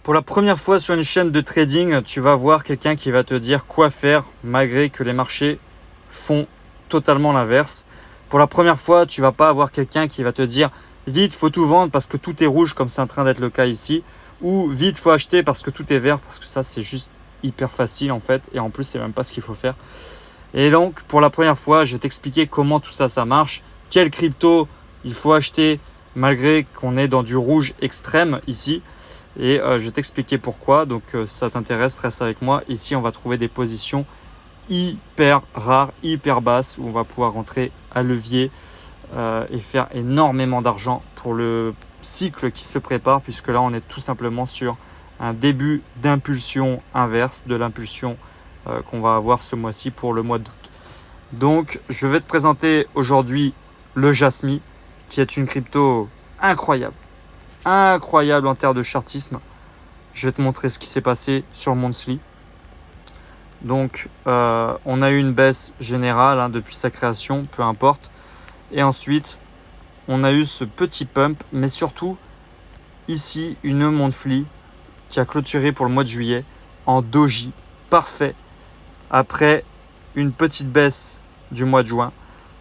Pour la première fois sur une chaîne de trading, tu vas voir quelqu'un qui va te dire quoi faire malgré que les marchés font totalement l'inverse. Pour la première fois, tu vas pas avoir quelqu'un qui va te dire vite, faut tout vendre parce que tout est rouge comme c'est en train d'être le cas ici, ou vite, faut acheter parce que tout est vert, parce que ça c'est juste hyper facile en fait, et en plus c'est même pas ce qu'il faut faire. Et donc pour la première fois, je vais t'expliquer comment tout ça marche, quelle crypto il faut acheter malgré qu'on est dans du rouge extrême ici. Et je vais t'expliquer pourquoi. Donc si ça t'intéresse, reste avec moi. Ici, on va trouver des positions hyper rares, hyper basses, où on va pouvoir rentrer à levier et faire énormément d'argent pour le cycle qui se prépare, puisque là, on est tout simplement sur un début d'impulsion inverse de l'impulsion qu'on va avoir ce mois-ci pour le mois d'août. Donc, je vais te présenter aujourd'hui le Jasmy, qui est une crypto incroyable en termes de chartisme. Je vais te montrer ce qui s'est passé sur le monthly. Donc on a eu une baisse générale depuis sa création, peu importe. Et ensuite on a eu ce petit pump, mais surtout ici une monthly qui a clôturé pour le mois de juillet en doji, parfait, après une petite baisse du mois de juin.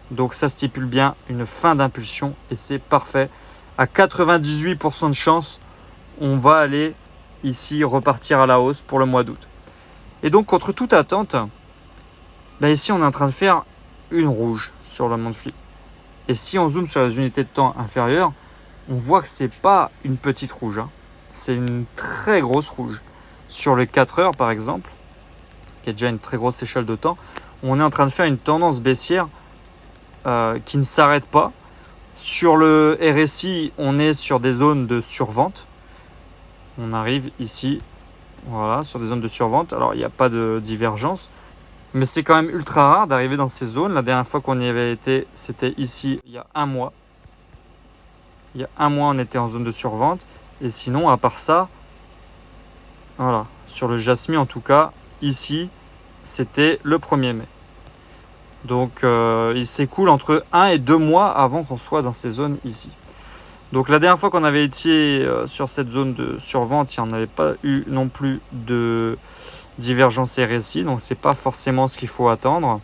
Donc ça stipule bien une fin d'impulsion et c'est parfait. À 98% de chance, on va aller ici repartir à la hausse pour le mois d'août. Et donc, contre toute attente, ici, on est en train de faire une rouge sur le monthly. Et si on zoome sur les unités de temps inférieures, on voit que ce n'est pas une petite rouge. C'est une très grosse rouge. Sur les 4 heures, par exemple, qui est déjà une très grosse échelle de temps, on est en train de faire une tendance baissière qui ne s'arrête pas. Sur le RSI, on est sur des zones de survente. On arrive ici, voilà, sur des zones de survente. Alors, il n'y a pas de divergence, mais c'est quand même ultra rare d'arriver dans ces zones. La dernière fois qu'on y avait été, c'était ici, il y a un mois. Il y a un mois, on était en zone de survente. Et sinon, à part ça, voilà, sur le Jasmy en tout cas, ici, c'était le 1er mai. Donc, il s'écoule entre 1 et 2 mois avant qu'on soit dans ces zones ici. Donc, la dernière fois qu'on avait été sur cette zone de survente, il n'y en avait pas eu non plus de divergence RSI. Donc, ce n'est pas forcément ce qu'il faut attendre.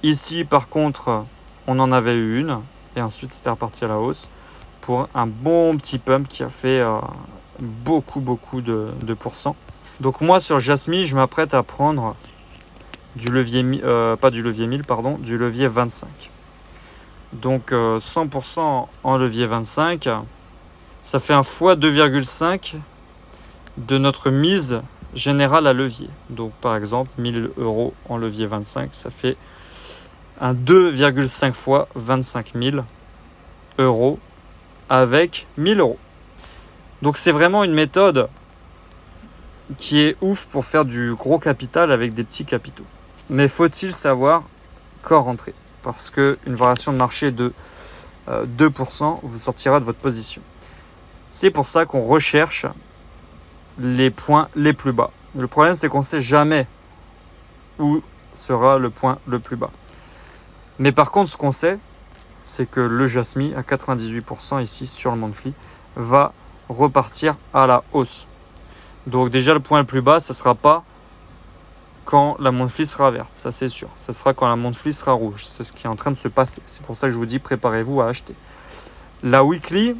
Ici, par contre, on en avait eu une. Et ensuite, c'était reparti à la hausse pour un bon petit pump qui a fait beaucoup de pourcents. Donc, moi, sur Jasmy, je m'apprête à prendre du levier, du levier 25. Donc 100% en levier 25, ça fait un fois 2,5 de notre mise générale à levier. Donc par exemple 1000 € en levier 25, ça fait un 2,5 fois 25 000 € avec 1000 €. Donc c'est vraiment une méthode qui est ouf pour faire du gros capital avec des petits capitaux. Mais faut-il savoir quand rentrer? Parce qu'une variation de marché de 2% vous sortira de votre position. C'est pour ça qu'on recherche les points les plus bas. Le problème, c'est qu'on ne sait jamais où sera le point le plus bas. Mais par contre, ce qu'on sait, c'est que le Jasmy, à 98% ici sur le monthly, va repartir à la hausse. Donc déjà, le point le plus bas, ça ne sera pas quand la monthly sera verte, ça c'est sûr. Ça sera quand la monthly sera rouge. C'est ce qui est en train de se passer. C'est pour ça que je vous dis, préparez-vous à acheter. La weekly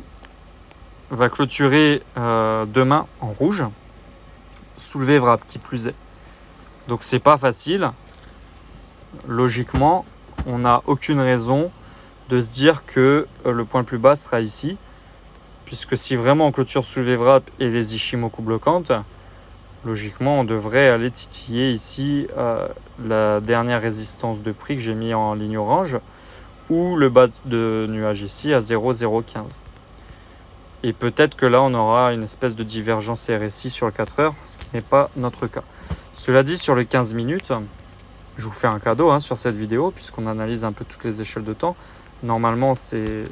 va clôturer demain en rouge, soulevé wrap qui plus est. Donc c'est pas facile. Logiquement, on n'a aucune raison de se dire que le point le plus bas sera ici, puisque si vraiment on clôture soulevé wrap et les Ichimoku bloquantes, logiquement, on devrait aller titiller ici la dernière résistance de prix que j'ai mis en ligne orange ou le bas de nuage ici à 0,015. Et peut-être que là, on aura une espèce de divergence RSI sur le 4 heures, ce qui n'est pas notre cas. Cela dit, sur les 15 minutes, je vous fais un cadeau sur cette vidéo puisqu'on analyse un peu toutes les échelles de temps. Normalement, ces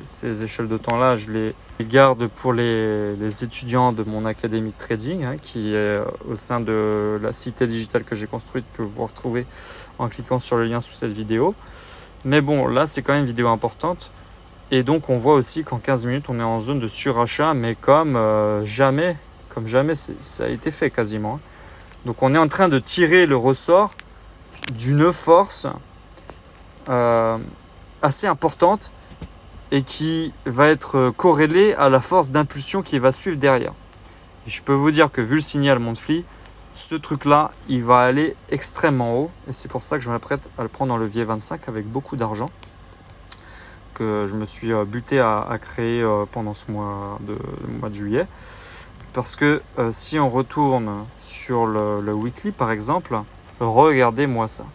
échelles de temps-là, je les garde pour les étudiants de mon académie de trading, qui est au sein de la cité digitale que j'ai construite, que vous retrouvez en cliquant sur le lien sous cette vidéo. Mais bon, là, c'est quand même une vidéo importante. Et donc, on voit aussi qu'en 15 minutes, on est en zone de surachat, mais comme jamais comme jamais ça a été fait quasiment. Donc on est en train de tirer le ressort d'une force assez importante et qui va être corrélée à la force d'impulsion qui va suivre derrière. Et je peux vous dire que vu le signal monthly, ce truc-là, il va aller extrêmement haut. Et c'est pour ça que je m'apprête à le prendre en levier 25 avec beaucoup d'argent que je me suis buté à créer pendant le mois de juillet. Parce que si on retourne sur le weekly par exemple, regardez-moi ça.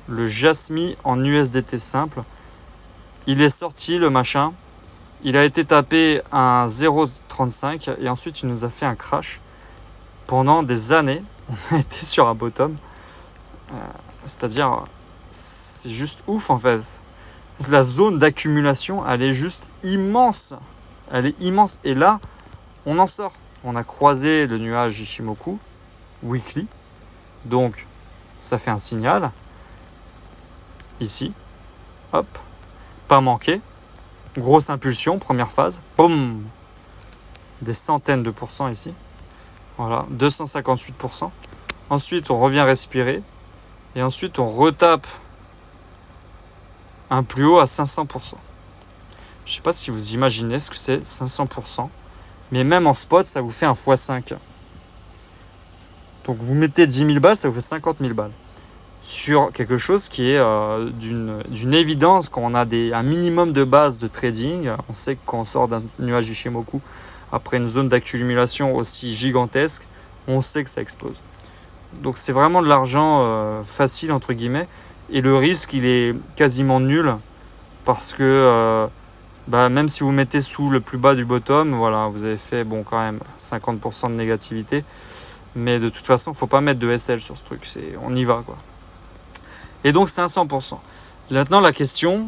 Le Jasmy en USDT simple, il est sorti le machin, il a été tapé à 0,35 et ensuite il nous a fait un crash. Pendant des années, on a été sur un bottom. C'est-à-dire, c'est juste ouf en fait. La zone d'accumulation, elle est juste immense. Elle est immense. Et là, on en sort. On a croisé le nuage Ichimoku weekly. Donc, ça fait un signal. Ici. Hop. Pas manqué. Grosse impulsion, première phase. Boum. Des centaines de pourcents ici. Voilà, 258%. Ensuite, on revient respirer. Et ensuite, on retape un plus haut à 500%. Je ne sais pas si vous imaginez ce que c'est 500%. Mais même en spot, ça vous fait un x5. Donc, vous mettez 10 000 balles, ça vous fait 50 000 balles. Sur quelque chose qui est d'une évidence, quand on a un minimum de base de trading, on sait que quand on sort d'un nuage Ichimoku, après une zone d'accumulation aussi gigantesque, on sait que ça explose. Donc c'est vraiment de l'argent facile entre guillemets, et le risque il est quasiment nul parce que même si vous mettez sous le plus bas du bottom, voilà, vous avez fait quand même 50% de négativité, mais de toute façon il ne faut pas mettre de SL sur ce truc, on y va quoi. Et donc c'est un 100%. Maintenant la question,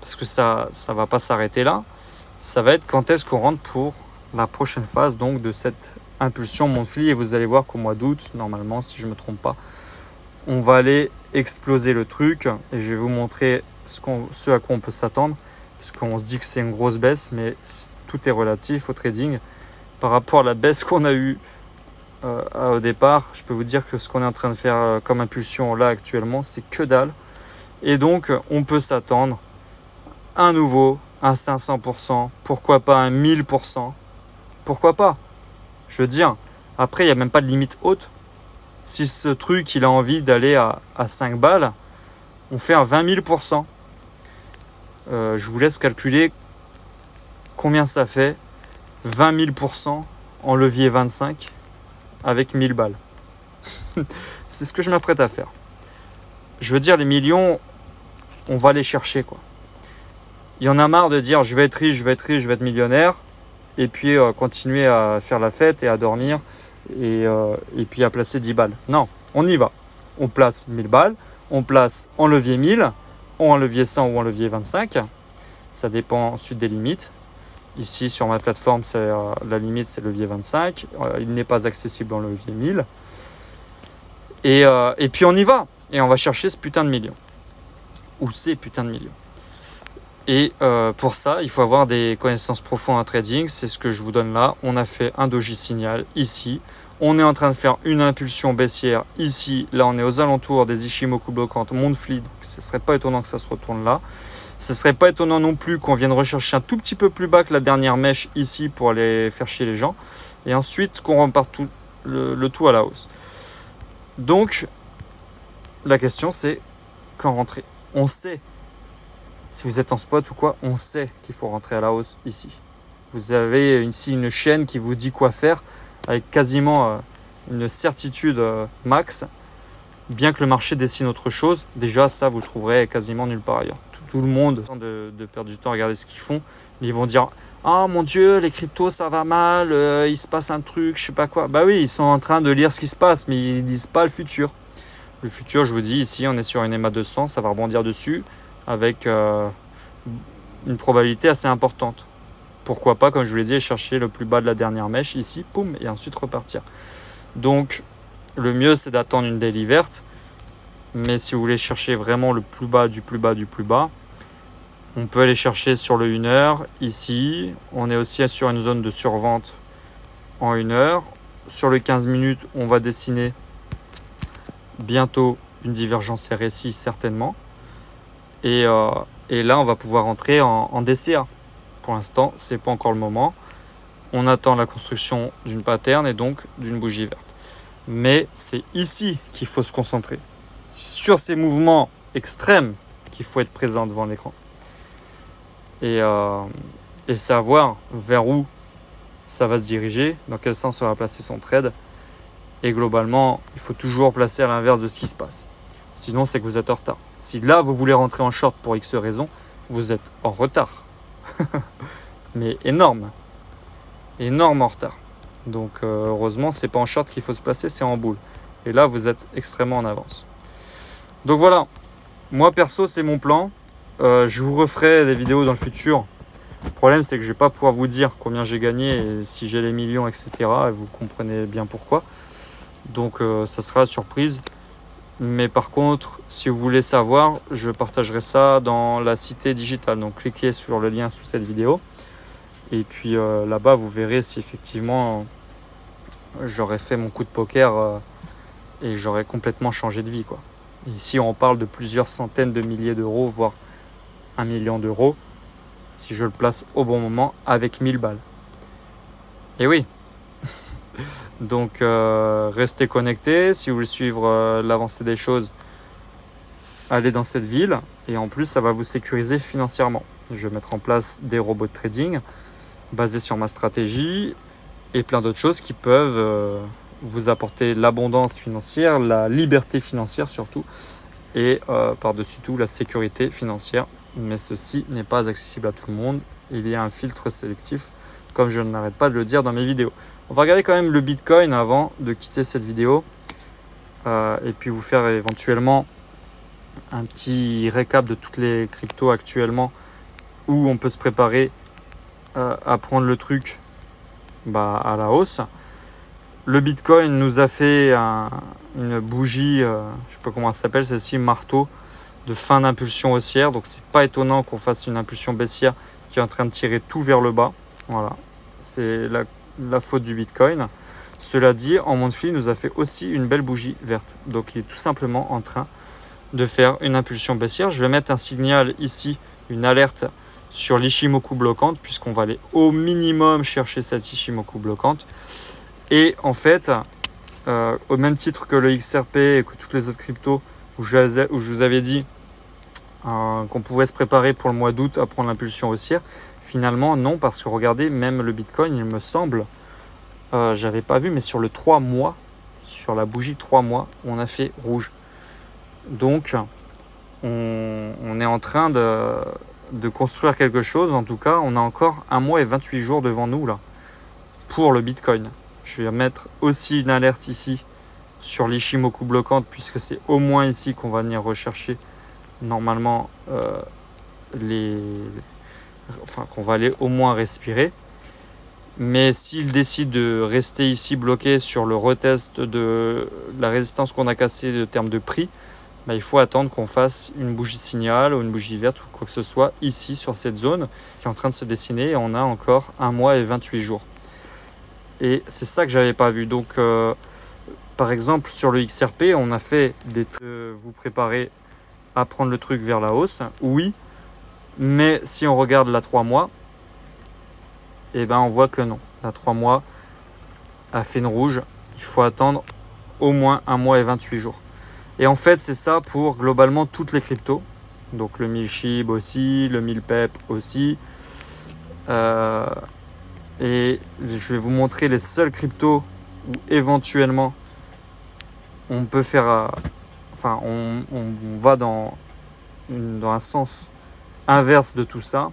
parce que ça va pas s'arrêter là, ça va être quand est-ce qu'on rentre pour la prochaine phase donc de cette impulsion monthly, et vous allez voir qu'au mois d'août, normalement si je ne me trompe pas, on va aller exploser le truc et je vais vous montrer ce à quoi on peut s'attendre, puisqu'on se dit que c'est une grosse baisse, mais tout est relatif au trading. Par rapport à la baisse qu'on a eue au départ, je peux vous dire que ce qu'on est en train de faire comme impulsion là actuellement, c'est que dalle. Et donc on peut s'attendre à nouveau un 500%, pourquoi pas un 1000%, pourquoi pas. Je veux dire, après il n'y a même pas de limite haute. Si ce truc il a envie d'aller à 5 balles, on fait un 20 000%. Je vous laisse calculer combien ça fait 20 000% en levier 25 avec 1000 balles. C'est ce que je m'apprête à faire. Je veux dire, les millions, on va les chercher quoi. Il y en a marre de dire je vais être riche, je vais être millionnaire, et puis continuer à faire la fête et à dormir et puis à placer 10 balles. Non, on y va. On place 1000 balles, on place en levier 1000, ou en levier 100 ou en levier 25. Ça dépend ensuite des limites. Ici sur ma plateforme, la limite c'est levier 25. Il n'est pas accessible en levier 1000. Et puis on y va. Et on va chercher ce putain de million. Ou ces putains de millions. Et pour ça, il faut avoir des connaissances profondes en trading. C'est ce que je vous donne là. On a fait un doji signal ici. On est en train de faire une impulsion baissière ici. Là, on est aux alentours des Ichimoku bloquantes monthly. Donc, ce ne serait pas étonnant que ça se retourne là. Ce ne serait pas étonnant non plus qu'on vienne rechercher un tout petit peu plus bas que la dernière mèche ici pour aller faire chier les gens. Et ensuite, qu'on reparte le tout à la hausse. Donc, la question, c'est quand rentrer. On sait. Si vous êtes en spot ou quoi, on sait qu'il faut rentrer à la hausse ici. Vous avez ici une chaîne qui vous dit quoi faire avec quasiment une certitude max. Bien que le marché dessine autre chose, déjà ça vous le trouverez quasiment nulle part ailleurs. Tout le monde de perdre du temps à regarder ce qu'ils font, mais ils vont dire « Ah mon Dieu, les cryptos ça va mal, il se passe un truc, je sais pas quoi ». Bah oui, ils sont en train de lire ce qui se passe, mais ils lisent pas le futur. Le futur, je vous dis, ici on est sur une EMA 200, ça va rebondir dessus avec une probabilité assez importante. Pourquoi pas, comme je vous l'ai dit, chercher le plus bas de la dernière mèche ici, poum, et ensuite repartir. Donc le mieux c'est d'attendre une daily verte, mais si vous voulez chercher vraiment le plus bas du plus bas du plus bas, on peut aller chercher sur le 1 heure ici. On est aussi sur une zone de survente en 1 heure. Sur les 15 minutes, on va dessiner bientôt une divergence RSI certainement. Et là, on va pouvoir entrer en DCA. Pour l'instant, ce n'est pas encore le moment. On attend la construction d'une pattern et donc d'une bougie verte. Mais c'est ici qu'il faut se concentrer. C'est sur ces mouvements extrêmes qu'il faut être présent devant l'écran. Et savoir vers où ça va se diriger, dans quel sens on va placer son trade. Et globalement, il faut toujours placer à l'inverse de ce qui se passe. Sinon, c'est que vous êtes en retard. Si là, vous voulez rentrer en short pour X raisons, vous êtes en retard. Mais énorme en retard. Donc heureusement, c'est pas en short qu'il faut se placer, c'est en boule. Et là, vous êtes extrêmement en avance. Donc voilà, moi perso, c'est mon plan. Je vous referai des vidéos dans le futur. Le problème, c'est que je vais pas pouvoir vous dire combien j'ai gagné et si j'ai les millions, etc. Et vous comprenez bien pourquoi. Donc ça sera la surprise. Mais par contre, si vous voulez savoir, je partagerai ça dans la cité digitale. Donc cliquez sur le lien sous cette vidéo. Et puis là-bas, vous verrez si effectivement j'aurais fait mon coup de poker et j'aurais complètement changé de vie, quoi. Ici, on parle de plusieurs centaines de milliers d'euros, voire 1 million d'euros, si je le place au bon moment avec 1000 balles. Et oui. Donc, restez connectés. Si vous voulez suivre l'avancée des choses, allez dans cette ville. Et en plus, ça va vous sécuriser financièrement. Je vais mettre en place des robots de trading basés sur ma stratégie et plein d'autres choses qui peuvent vous apporter l'abondance financière, la liberté financière surtout, et par-dessus tout la sécurité financière. Mais ceci n'est pas accessible à tout le monde. Il y a un filtre sélectif, comme je n'arrête pas de le dire dans mes vidéos. On va regarder quand même le Bitcoin avant de quitter cette vidéo et puis vous faire éventuellement un petit récap de toutes les cryptos actuellement où on peut se préparer à prendre le truc à la hausse. Le Bitcoin nous a fait une bougie, je ne sais pas comment ça s'appelle, celle-ci, marteau, de fin d'impulsion haussière. Donc c'est pas étonnant qu'on fasse une impulsion baissière qui est en train de tirer tout vers le bas. Voilà, c'est la faute du Bitcoin. Cela dit, en monthly, il nous a fait aussi une belle bougie verte. Donc il est tout simplement en train de faire une impulsion baissière. Je vais mettre un signal ici, une alerte sur l'Ichimoku bloquante, puisqu'on va aller au minimum chercher cette Ichimoku bloquante. Et en fait, au même titre que le XRP et que toutes les autres cryptos où je vous avais dit qu'on pouvait se préparer pour le mois d'août à prendre l'impulsion haussière, finalement non, parce que regardez, même le Bitcoin, il me semble, j'avais pas vu, mais sur le 3 mois, sur la bougie 3 mois, on a fait rouge. Donc, on est en train de construire quelque chose. En tout cas, on a encore 1 mois et 28 jours devant nous là pour le Bitcoin. Je vais mettre aussi une alerte ici sur l'Ichimoku bloquante, puisque c'est au moins ici qu'on va venir rechercher normalement qu'on va aller au moins respirer. Mais s'il décide de rester ici bloqué sur le retest de la résistance qu'on a cassée de termes de prix, il faut attendre qu'on fasse une bougie signal ou une bougie verte ou quoi que ce soit ici sur cette zone qui est en train de se dessiner, et on a encore 1 mois et 28 jours. Et c'est ça que j'avais pas vu. Donc par exemple sur le XRP, on a fait vous préparer à prendre le truc vers la hausse, oui, mais si on regarde la 3 mois, on voit que non. La 3 mois a fait une rouge. Il faut attendre au moins 1 mois et 28 jours. Et en fait, c'est ça pour globalement toutes les cryptos. Donc le 1000 SHIB aussi, le 1000 PEP aussi. Et je vais vous montrer les seules cryptos où éventuellement on peut faire... on va dans un sens inverse de tout ça.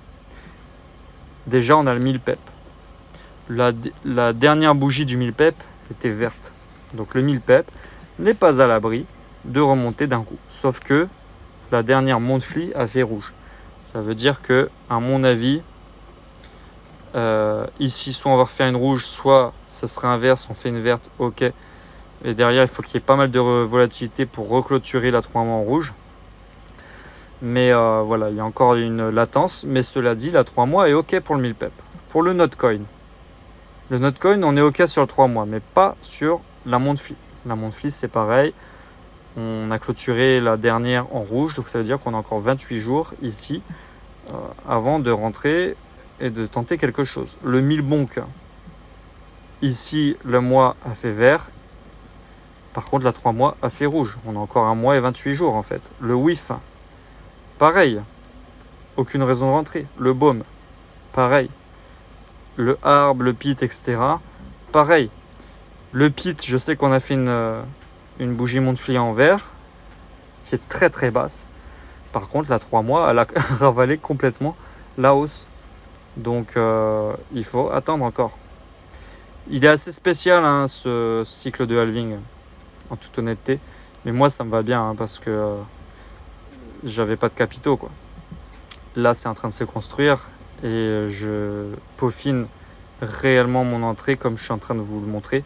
Déjà, on a le 1000 PEP. La dernière bougie du 1000 PEP était verte. Donc le 1000 PEP n'est pas à l'abri de remonter d'un coup. Sauf que la dernière monthly a fait rouge. Ça veut dire que, à mon avis, ici, soit on va refaire une rouge, soit ça sera inverse, on fait une verte, ok. Et derrière, il faut qu'il y ait pas mal de volatilité pour reclôturer la 3 mois en rouge. Mais voilà, il y a encore une latence. Mais cela dit, la 3 mois est ok pour le 1000 PEP. Pour le Notcoin, Le Notcoin, on est OK sur le 3 mois, mais pas sur la monthly. La monthly, c'est pareil. On a clôturé la dernière en rouge, donc ça veut dire qu'on a encore 28 jours ici avant de rentrer et de tenter quelque chose. Le 1000 bonk, ici, le mois a fait vert. Par contre, la 3 mois a fait rouge. On a encore 1 mois et 28 jours en fait. Le WIF, pareil. Aucune raison de rentrer. Le BOM, pareil. Le ARB, le PIT, etc. Pareil. Le PIT, je sais qu'on a fait une bougie monthly en vert qui est très très basse. Par contre, la 3 mois, elle a ravalé complètement la hausse. Donc, il faut attendre encore. Il est assez spécial, hein, ce cycle de halving, en toute honnêteté. Mais moi, ça me va bien, hein, parce que j'avais pas de capitaux, quoi. Là, c'est en train de se construire et je peaufine réellement mon entrée comme je suis en train de vous le montrer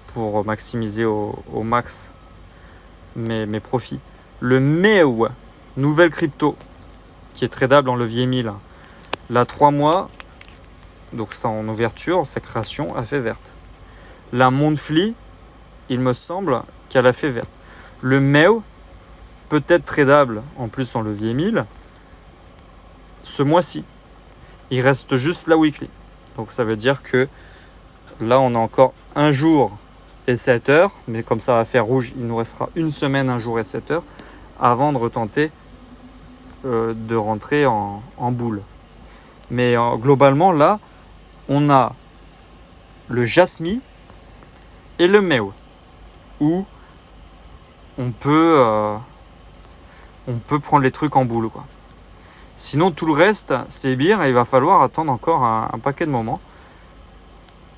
pour maximiser au max mes profits. Le MEO, nouvelle crypto, qui est tradable en levier 1000. La 3 mois, donc ça en ouverture, sa création a fait verte. La monthly, il me semble qu'elle a fait verte. Le MEO, peut-être tradable en plus en levier 1000, ce mois-ci. Il reste juste la weekly. Donc ça veut dire que là, on a encore un jour et 7 heures, mais comme ça va faire rouge, il nous restera une semaine, un jour et 7 heures, avant de retenter de rentrer en boule. Mais globalement, là, on a le Jasmy et le MEO, où on peut prendre les trucs en boule, quoi. Sinon, tout le reste, c'est bière et il va falloir attendre encore un paquet de moments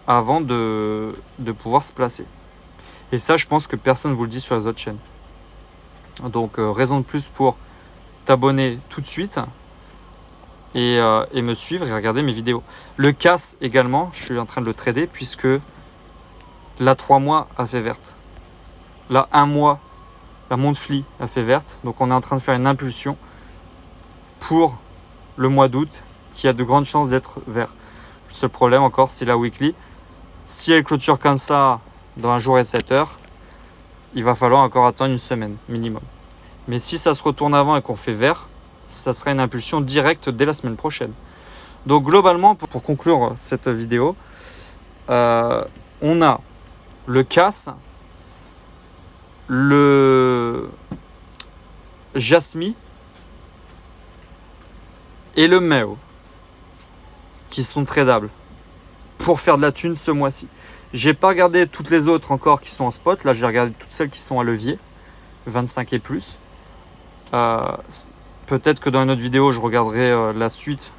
avant de pouvoir se placer. Et ça, je pense que personne ne vous le dit sur les autres chaînes. Donc, raison de plus pour t'abonner tout de suite et me suivre et regarder mes vidéos. Le CAS également, je suis en train de le trader puisque la 3 mois a fait verte. La 1 mois, la monthly a fait verte. Donc, on est en train de faire une impulsion pour le mois d'août qui a de grandes chances d'être vert. Le seul problème encore, c'est la weekly. Si elle clôture comme ça dans un jour et 7 heures, il va falloir encore attendre une semaine minimum. Mais si ça se retourne avant et qu'on fait vert, ça sera une impulsion directe dès la semaine prochaine. Donc globalement, pour conclure cette vidéo, on a le CAS, le Jasmy et le MEO qui sont tradables pour faire de la thune ce mois-ci. J'ai pas regardé toutes les autres encore qui sont en spot. Là, j'ai regardé toutes celles qui sont à levier, 25 et plus. Peut-être que dans une autre vidéo, je regarderai la suite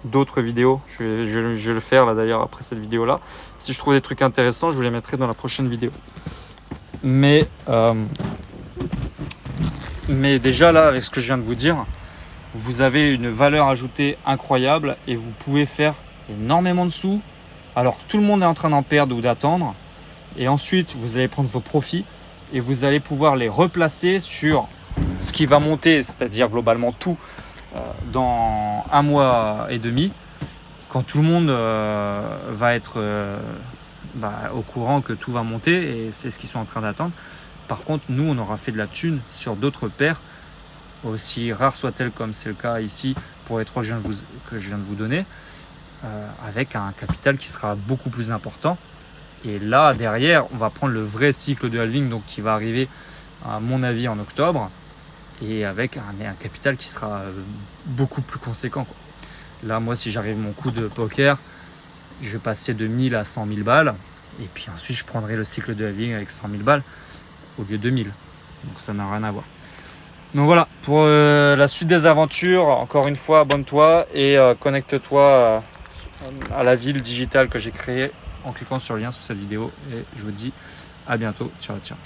d'autres vidéos. Je vais le faire là d'ailleurs après cette vidéo-là. Si je trouve des trucs intéressants, je vous les mettrai dans la prochaine vidéo. Mais déjà là, avec ce que je viens de vous dire, vous avez une valeur ajoutée incroyable et vous pouvez faire énormément de sous alors que tout le monde est en train d'en perdre ou d'attendre. Et ensuite, vous allez prendre vos profits et vous allez pouvoir les replacer sur ce qui va monter, c'est-à-dire globalement tout dans 1 mois et demi, quand tout le monde va être au courant que tout va monter et c'est ce qu'ils sont en train d'attendre. Par contre, nous, on aura fait de la thune sur d'autres paires, aussi rares soient-elles comme c'est le cas ici pour les 3 que je viens de vous donner, avec un capital qui sera beaucoup plus important. Et là, derrière, on va prendre le vrai cycle de halving, donc qui va arriver, à mon avis, en octobre, et avec un capital qui sera beaucoup plus conséquent, quoi. Là, moi, si j'arrive mon coup de poker, je vais passer de 1000 à 100 000 balles, et puis ensuite, je prendrai le cycle de halving avec 100 000 balles au lieu de 1000. Donc, ça n'a rien à voir. Donc voilà, pour la suite des aventures, encore une fois, abonne-toi et connecte-toi à la ville digitale que j'ai créée en cliquant sur le lien sous cette vidéo. Et je vous dis à bientôt. Ciao, ciao.